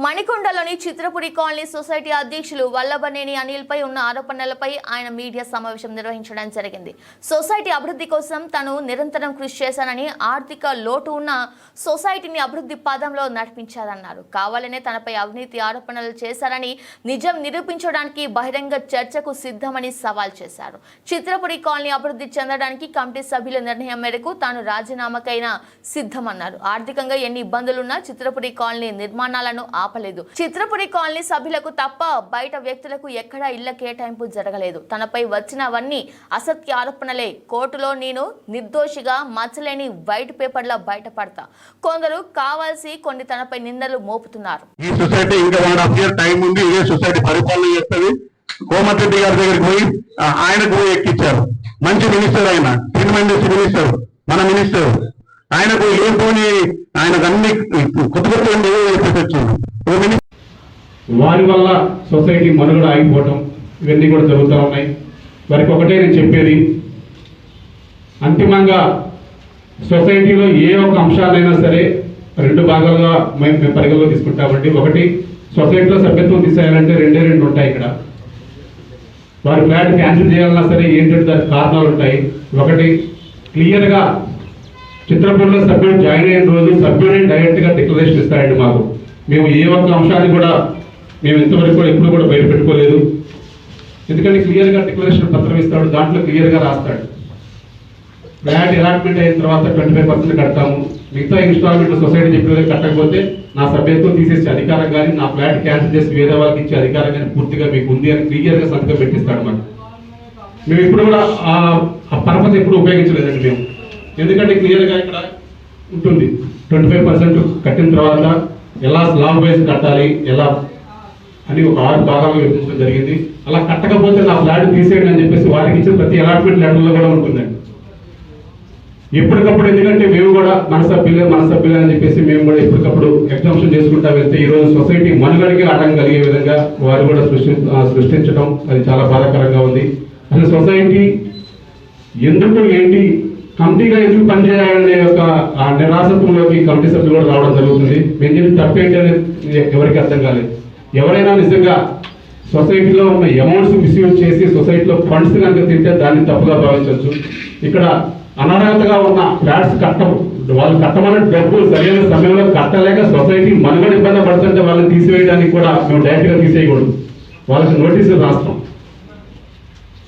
మణికొండలోని Chitrapuri colony society అధ్యక్షులు వల్లభనేని అనిల్పై ఉన్న ఆరోపణలపై ఆయన మీడియా సమావేశం నిర్వహించడం జరిగింది. సొసైటీ అభివృద్ధి కోసం తాను నిరంతరం కృషి చేశానని, ఆర్థిక లోటు ఉన్న సొసైటీని అభివృద్ధి పదంలో నడిపించారన్నారు. కావాలనే తనపై అవినీతి ఆరోపణలు చేశారని, నిజం నిరూపించడానికి బహిరంగ చర్చకు సిద్ధమని సవాల్ చేశారు. చిత్రపురి కాలనీ అభివృద్ధి చెందడానికి కమిటీ సభ్యుల నిర్ణయం మేరకు తాను రాజీనామాకైనా సిద్ధమన్నారు. ఆర్థికంగా ఎన్ని ఇబ్బందులున్నా చిత్రపురి కాలనీ నిర్మాణాలను ఆపలేదు. చిత్రపురి కాలనీ సభ్యులకు తప్ప బయట వ్యక్తులకు ఎక్కడా ఇళ్ల కేటాయింపు జరగలేదు. తనపై వచ్చినవన్నీ అసత్య ఆరోపణలే. కోర్టులో నేను నిర్దోషిగా మచ్చలేని వైట్ పేపర్ల బయటపడతా. కొందరు కావాల్సి కొన్ని తనపై నిందలు మోపుతున్నారు. ఈ సొసైటీ ఇంకా 1.5 year టైం ఉంది. ఇదే సొసైటీ పరిపాలన చేస్తుంది. కోమటి రెడ్డి గారి దగ్గరికి పోయి ఆయనకు ఎక్కించారు. మంచి మినిస్టర్, ఆయన ఇన్వెస్ట్మెంట్ మినిస్టర్, మన మినిస్టర్. ఆయనకు ఏం పోని ఆయనకు అన్ని కొత్త వచ్చాడు. వారి వల్ల సొసైటీ మనుగడ ఆగిపోవటం ఇవన్నీ కూడా జరుగుతూ ఉన్నాయి. వారికి ఒకటే నేను చెప్పేది, అంతిమంగా సొసైటీలో ఏ ఒక్క అంశాలైనా సరే 2 భాగాలుగా మేము పరిగణలో తీసుకుంటామండి. ఒకటి, సొసైటీలో సభ్యత్వం తీసేయాలంటే 2 ఉంటాయి. ఇక్కడ వారి ఫ్లాట్ క్యాన్సిల్ చేయాలన్నా సరే ఏంటంటే దానికి కారణాలు ఉంటాయి. ఒకటి, క్లియర్గా చిత్రపూర్లో సభ్యుడు జాయిన్ అయిన రోజు సభ్యుడే డైరెక్ట్గా డిక్లరేషన్ ఇస్తాడండి మాకు. మేము ఏ ఒక్క అంశాన్ని కూడా మేము ఇంతవరకు కూడా ఎప్పుడు కూడా బయట పెట్టుకోలేదు. ఎందుకంటే క్లియర్గా డిక్లరేషన్ పత్రం ఇస్తాడు, దాంట్లో క్లియర్గా రాస్తాడు. ఫ్లాట్ అలాట్మెంట్ అయిన తర్వాత 25% కడతాము, మిగతా ఇన్స్టాల్మెంట్ సొసైటీ చెప్పిన కట్టకపోతే నా సభ్యత్వం తీసేసే అధికారం కానీ, నా ఫ్లాట్ క్యాన్సిల్ చేసి వేరే వాళ్ళకి ఇచ్చే అధికారం కానీ పూర్తిగా మీకు ఉంది అని క్లియర్గా సంతకం పెట్టిస్తాడు మాకు. మేము ఇప్పుడు కూడా ఆ పరపతి ఎప్పుడు ఉపయోగించలేదండి మేము. ఎందుకంటే క్లియర్గా ఇక్కడ ఉంటుంది 25% కట్టిన తర్వాత ఎలా స్లాబ్ వైజ్ కట్టాలి, ఎలా అని ఒక 6 భాగాలుగా విభజించడం జరిగింది. అలా కట్టకపోతే నా ఫ్లాట్ తీసేయండి అని చెప్పేసి వారికి ఇచ్చిన ప్రతి అలాట్మెంట్ లెటర్లో కూడా ఉంటుందండి. ఎప్పటికప్పుడు, ఎందుకంటే మేము కూడా మన సభ్యులే అని చెప్పేసి మేము కూడా ఎప్పటికప్పుడు ఎగ్జామ్షన్ చేసుకుంటా వెళ్తే ఈరోజు సొసైటీ మనుగడకి ఆటంకం కలిగే విధంగా వారు కూడా సృష్టించడం అది చాలా బాధాకరంగా ఉంది. అసలు సొసైటీ ఎందుకు ఏంటి, కమిటీగా ఎందుకు పనిచేయాలనే ఒక నిరాశత్వంలోకి కమిటీ సభ్యులు కూడా రావడం జరుగుతుంది. మేము చెప్పి తప్పేంటి అనేది ఎవరికి అర్థం కాలేదు. ఎవరైనా నిజంగా సొసైటీలో ఉన్న అమౌంట్స్ మిస్యూజ్ చేసి సొసైటీలో ఫండ్స్ కనుక తింటే దాన్ని తప్పుగా భావించవచ్చు. ఇక్కడ అనర్హతగా ఉన్న ఫ్లాట్స్ వాళ్ళు కట్టమన్న డబ్బు సరైన సమయంలో కట్టలేక సొసైటీ మనుగడ ఇబ్బంది పడుతుంటే వాళ్ళని తీసివేయడానికి కూడా మేము డైరెక్ట్గా తీసేయకూడదు. వాళ్ళకి నోటీసులు రాస్తాం.